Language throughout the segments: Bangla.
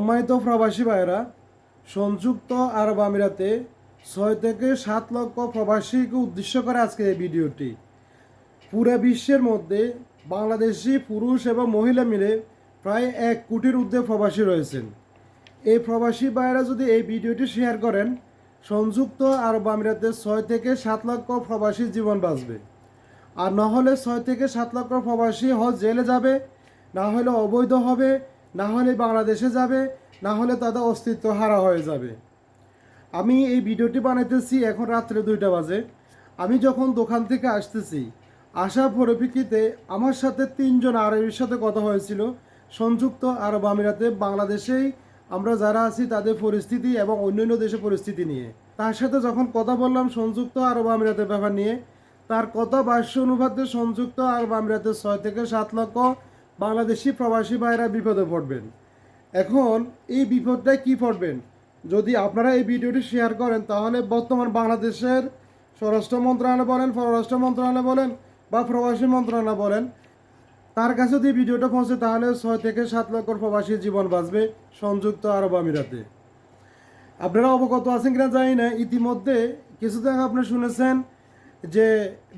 সম্মানিত প্রবাসী ভাইয়েরা, সংযুক্ত আরব আমিরাতে 6 থেকে 7 লক্ষ প্রবাসীকে উদ্দেশ্য করে আজকে এই ভিডিওটি। পুরো বিশ্বের মধ্যে বাংলাদেশি পুরুষ এবং মহিলা মিলে প্রায় 1 কোটির ঊর্ধ্বে প্রবাসী রয়েছেন। এই প্রবাসী ভাইয়েরা যদি এই ভিডিওটি শেয়ার করেন, সংযুক্ত আরব আমিরাতে 6 থেকে 7 লক্ষ প্রবাসী জীবন বাঁচবে। আর না হলে 6 থেকে 7 লক্ষ প্রবাসী হয় জেলে যাবে, না হলে অবৈধ হবে, না হলে বাংলাদেশে যাবে, না হলে তাদের অস্তিত্ব হারা হয়ে যাবে। আমি এই ভিডিওটি বানাইতেছি এখন রাত্রে 2টা বাজে। আমি যখন দোকান থেকে আসতেছি, আসার পরিপ্রেক্ষিতে আমার সাথে 3 জন আরবের সাথে কথা হয়েছিল সংযুক্ত আরব আমিরাতে বাংলাদেশেই আমরা যারা আছি তাদের পরিস্থিতি এবং অন্যান্য দেশের পরিস্থিতি নিয়ে। তার সাথে যখন কথা বললাম সংযুক্ত আরব আমিরাতের ব্যাপার নিয়ে, তার কথা ভাষ্য অনুপাতে সংযুক্ত আরব আমিরাতে 6 থেকে 7 লক্ষ বাংলাদেশি প্রবাসী ভাইরা বিপদে পড়বেন। এখন এই বিপদটায় কি পড়বেন? যদি আপনারা এই ভিডিওটি শেয়ার করেন, তাহলে বর্তমান বাংলাদেশের স্বরাষ্ট্র মন্ত্রণালয় বলেন, পররাষ্ট্র মন্ত্রণালয় বলেন বা প্রবাসী মন্ত্রণালয় বলেন, তার কাছে যদি ভিডিওটা পৌঁছে, তাহলে 6 থেকে 7 লক্ষ প্রবাসী জীবন বাঁচবে সংযুক্ত আরব আমিরাতে। আপনারা অবগত আছেন কিনা জানি না, ইতিমধ্যে কিছুদিন আগে আপনি শুনেছেন যে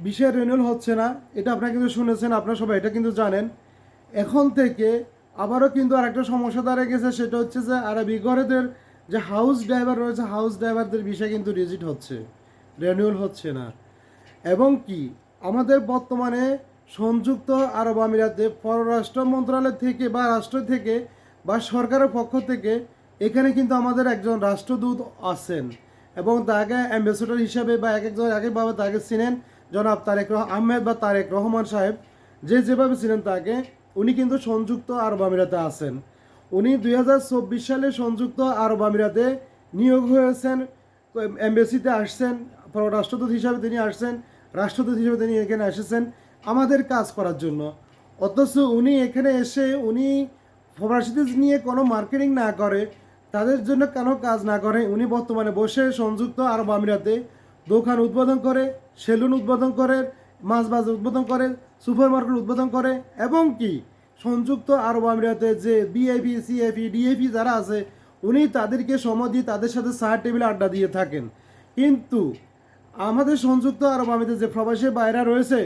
ভিসার রিনিউয়াল হচ্ছে না। এটা আপনারা কিন্তু শুনেছেন, আপনারা সবাই এটা কিন্তু জানেন। এখন থেকে আবারও কিন্তু আরেকটা সমস্যা দাঁড়িয়ে গেছে, সেটা হচ্ছে যে আরবি ঘরেদের যে হাউস ড্রাইভার রয়েছে, হাউস ড্রাইভারদের ভিসা কিন্তু রিজেক্ট হচ্ছে, রিনিউয়াল হচ্ছে না। এবং কি আমাদের বর্তমানে সংযুক্ত আরব আমিরাতে পররাষ্ট্র মন্ত্রণালয় থেকে বা রাষ্ট্র থেকে বা সরকারের পক্ষ থেকে এখানে কিন্তু আমাদের একজন রাষ্ট্রদূত আছেন এবং তাকে অ্যাম্বাসেডর হিসাবে বা একজন একভাবে তাকে চিনেন, জনাব তারেক আহমেদ বা তারেক রহমান সাহেব, যেভাবে ছিলেন তাকে, উনি কিন্তু সংযুক্ত আরব আমিরাতে আছেন। উনি 2024 সালে সংযুক্ত আরব আমিরাতে নিয়োগ হয়েছেন, এমবেসিতে আসছেন, রাষ্ট্রদূত হিসাবে তিনি আসছেন, রাষ্ট্রদূত হিসেবে তিনি এখানে এসেছেন আমাদের কাজ করার জন্য। অথচ উনি এখানে এসে উনি প্রবাসীদের নিয়ে কোনো মার্কেটিং না করে, তাদের জন্য কেন কাজ না করে, উনি বর্তমানে বসে সংযুক্ত আরব আমিরাতে দোকান উদ্বোধন করে, সেলুন উদ্বোধন করে, মাছ বাজার উদ্বোধন করে, সুপার মার্কেট উদ্বোধন করে এবং কি সংযুক্ত আরব আমিরাতে যে বিআইপি, সিআইপি, ডিএপি যারা আছে, উনি তাদেরকে সময় দিয়ে তাদের সাথে চার টেবিলে আড্ডা দিয়ে থাকেন। কিন্তু আমাদের সংযুক্ত আরব আমিরাতে যে প্রবাসী বাইরা রয়েছে,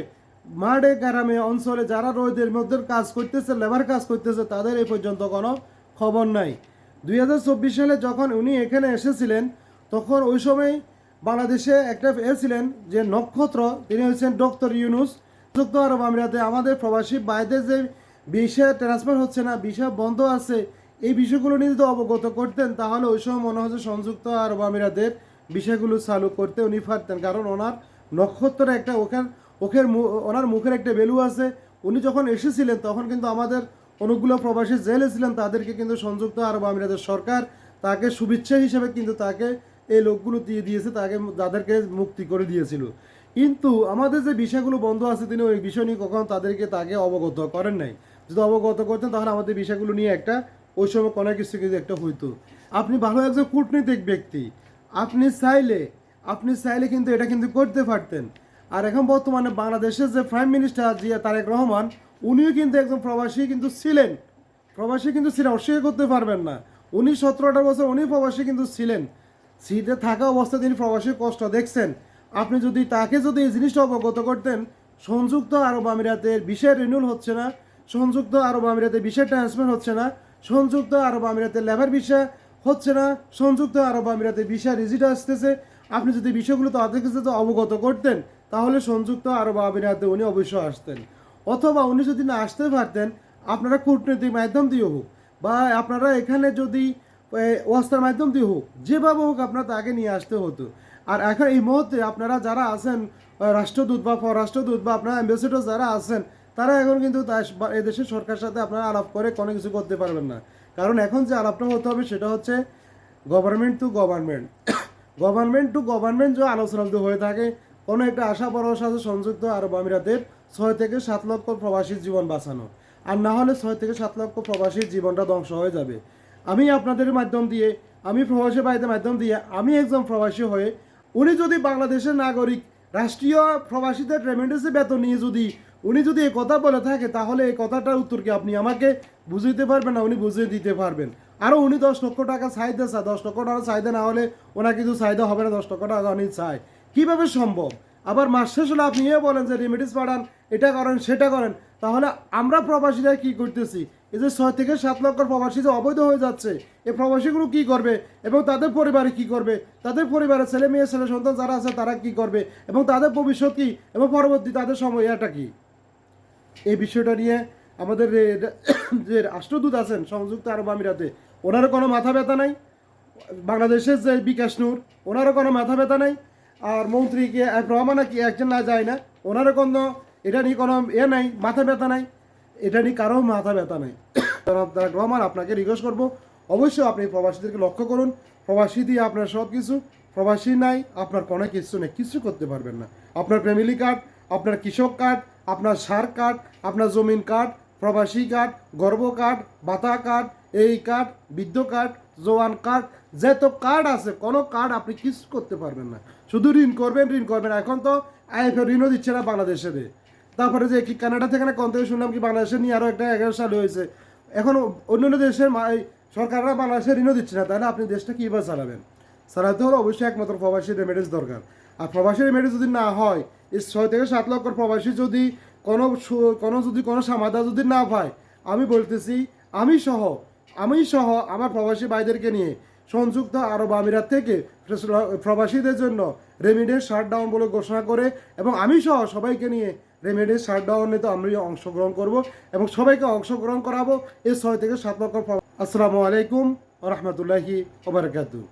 মাঠে গ্রামে অঞ্চলে যারা রোদের মধ্যে কাজ করতেছে, লেবার কাজ করতেছে, তাদের এই পর্যন্ত কোনো খবর নাই। 2024 সালে যখন উনি এখানে এসেছিলেন, তখন ওই সময় বাংলাদেশে একটা ছিলেন যে নক্ষত্র, তিনি হচ্ছেন ডক্টর ইউনুস। সংযুক্ত আরব আমিরাতে আমাদের প্রবাসী বাইরে যে ভিসা ট্রান্সফার হচ্ছে না, ভিসা বন্ধ আছে, এই বিষয়গুলো নিয়ে যদি অবগত করতেন, তাহলে ওই সময় মনে হচ্ছে সংযুক্ত আরব আমিরাতের বিষয়গুলো চালু করতে উনি পারতেন। কারণ ওনার নক্ষত্রের একটা ওনার মুখের একটা ভ্যালু আছে। উনি যখন এসেছিলেন তখন কিন্তু আমাদের অনেকগুলো প্রবাসী জেলে ছিলেন, তাদেরকে কিন্তু সংযুক্ত আরব আমিরাতের সরকার তাকে শুভেচ্ছা হিসেবে কিন্তু তাকে এই লোকগুলো দিয়ে দিয়েছে, যাদেরকে মুক্তি করে দিয়েছিল। কিন্তু আমাদের যে বিষয়গুলো বন্ধ আছে, তিনি ওই বিষয় নিয়ে কখনো তাকে অবগত করেন নাই। যদি অবগত করতেন, তাহলে আমাদের বিষয়গুলো নিয়ে একটা ওই সময় কোনো কিছু একটা হইতো। আপনি ভালো একজন কূটনৈতিক ব্যক্তি, আপনি চাইলে কিন্তু এটা কিন্তু করতে পারতেন। আর এখন বর্তমানে বাংলাদেশের যে প্রাইম মিনিস্টার জিয়া তারেক রহমান, উনিও কিন্তু একজন প্রবাসী কিন্তু ছিলেন, অস্বীকার করতে পারবেন না। উনি 17-18 বছর উনি প্রবাসী কিন্তু ছিলেন। সিটে থাকা অবস্থায় তিনি প্রবাসীর কষ্ট দেখছেন। আপনি যদি তাকে এই জিনিসটা অবগত করতেন, সংযুক্ত আরব আমিরাতের ভিসা রিনিউয়াল হচ্ছে না, সংযুক্ত আরব আমিরাতে ভিসা ট্রান্সফার হচ্ছে না, সংযুক্ত আরব আমিরাতে লেবার ভিসা হচ্ছে না, সংযুক্ত আরব আমিরাতে ভিসা রিজিট আসতেছে, আপনি যদি বিষয়গুলো তাদের কাছে অবগত করতেন, তাহলে সংযুক্ত আরব আমিরাতে উনি অবশ্যই আসতেন। অথবা উনি যদি না আসতে পারতেন, আপনারা কূটনৈতিক মাধ্যম দিয়ে হোক বা আপনারা এখানে যদি ওয়াস্তার মাধ্যম দিয়ে হোক, যেভাবে হোক আপনারা তাকে নিয়ে আসতে হতো। আর এখন এই মুহূর্তে আপনারা যারা আছেন রাষ্ট্রদূত বা পররাষ্ট্রদূত বা আপনারা অ্যাম্বাসেডর যারা আছেন, তারা এখন কিন্তু এদেশের সরকারের সাথে আপনারা আলাপ করে কোনো কিছু করতে পারবেন না। কারণ এখন যে আলাপটা হতে হবে সেটা হচ্ছে government to government, government to government যে আলোচনা হয়ে থাকে, কোনো একটা আশা ভরসা আছে সংযুক্ত আরব আমিরাতের 6 থেকে 7 লক্ষ প্রবাসীর জীবন বাঁচানো। আর না হলে 6 থেকে 7 লক্ষ প্রবাসীর জীবনটা ধ্বংস হয়ে যাবে। আমি আপনাদের মাধ্যম দিয়ে, আমি প্রবাসী ভাইদের মাধ্যম দিয়ে, আমি একজন প্রবাসী হয়ে, উনি যদি বাংলাদেশের নাগরিক রাষ্ট্রীয় প্রবাসীদের রেমিটেন্সে বেতন নিয়ে উনি যদি এই কথা বলে থাকে, তাহলে এই কথাটার উত্তর কি আপনি আমাকে বুঝিয়ে দিতে পারবেন না উনি বুঝিয়ে দিতে পারবেন? আরও উনি 10 লক্ষ টাকা চাহিদা চায়, 10 লক্ষ টাকা চাহিদা না হলে ওনার কিছু চাহিদা হবে না, 10 লক্ষ টাকা উনি চায়। কীভাবে সম্ভব? আবার মাস শেষ হলে আপনি বলেন যে রেমিডিস পাঠান, এটা করেন সেটা করেন। তাহলে আমরা প্রবাসীরা কি করতেছি? এই যে 6 থেকে 7 লক্ষ প্রবাসী যে অবৈধ হয়ে যাচ্ছে, এই প্রবাসীগুলো কি করবে এবং তাদের পরিবারে কি করবে? তাদের পরিবারের ছেলে মেয়ে ছেলে সন্তান যারা আছে তারা কি করবে এবং তাদের ভবিষ্যৎ কি এবং পরবর্তী তাদের সময় এটা কি? এই বিষয়টা নিয়ে আমাদের যে রাষ্ট্রদূত আছেন সংযুক্ত আরব আমিরাতে, ওনারও কোনো মাথা ব্যথা নাই। বাংলাদেশের যে বিকাশ নূর, ওনারও কোনো মাথা ব্যথা নাই। আর মন্ত্রীকে রহমান কি একজন না যায় না, ওনারও কোনো এটা নিয়ে কোনো নাই, মাথা ব্যথা নাই। এটা নিয়ে কারো মাথা ব্যথা নাই। তারেক রহমান, আপনাকে রিকোয়েস্ট করবো, অবশ্যই আপনি প্রবাসীদেরকে লক্ষ্য করুন। প্রবাসী দিয়ে আপনার সব কিছু, প্রবাসী নাই আপনার কোনো কিছু নেই, কিছু করতে পারবেন না। আপনার ফ্যামিলি কার্ড, আপনার কৃষক কার্ড, আপনার সার কার্ড, আপনার জমিন কার্ড, প্রবাসী কার্ড, গর্ভ কার্ড, ভাতা কার্ড, এই কার্ড, বৃদ্ধ কার্ড, জওয়ান কার্ড, যত কার্ড আছে কোনো কার্ড আপনি কিছু করতে পারবেন না। শুধু ঋণ করবেন, ঋণ করবেন। এখন তো আইএফএ ঋণও দিচ্ছে না বাংলাদেশের। তারপরে যে কি কানাডা থেকে না কোন থেকে শুনলাম কি বাংলাদেশে নিয়ে আরও একটা 11 সাল হয়েছে। এখন অন্যান্য দেশের সরকাররা বাংলাদেশের ঋণও দিচ্ছে না, তাহলে আপনি দেশটা কীভাবে চালাবেন? চালাতে হলে অবশ্যই একমাত্র প্রবাসী রেমিডেন্স দরকার। আর প্রবাসী রেমিডেন্স যদি না হয়, এই 6 থেকে 7 লক্ষ প্রবাসী যদি কোনো সমাধান যদি না পায়, আমি বলতেছি আমি সহ আমার প্রবাসী ভাইদেরকে নিয়ে সংযুক্ত আরব আমিরাত থেকে প্রবাসীদের জন্য রেমিডেন্স শাটডাউন বলে ঘোষণা করে এবং আমি সহ সবাইকে নিয়ে রেমিডেন্স শাটডাউনে তো আমি অংশগ্রহণ করব এবং সবাইকে অংশগ্রহণ করাবো এই 6 থেকে 7 লক্ষ। আসসালামু আলাইকুম ওয়া রাহমাতুল্লাহি ওয়া বারাকাতুহু।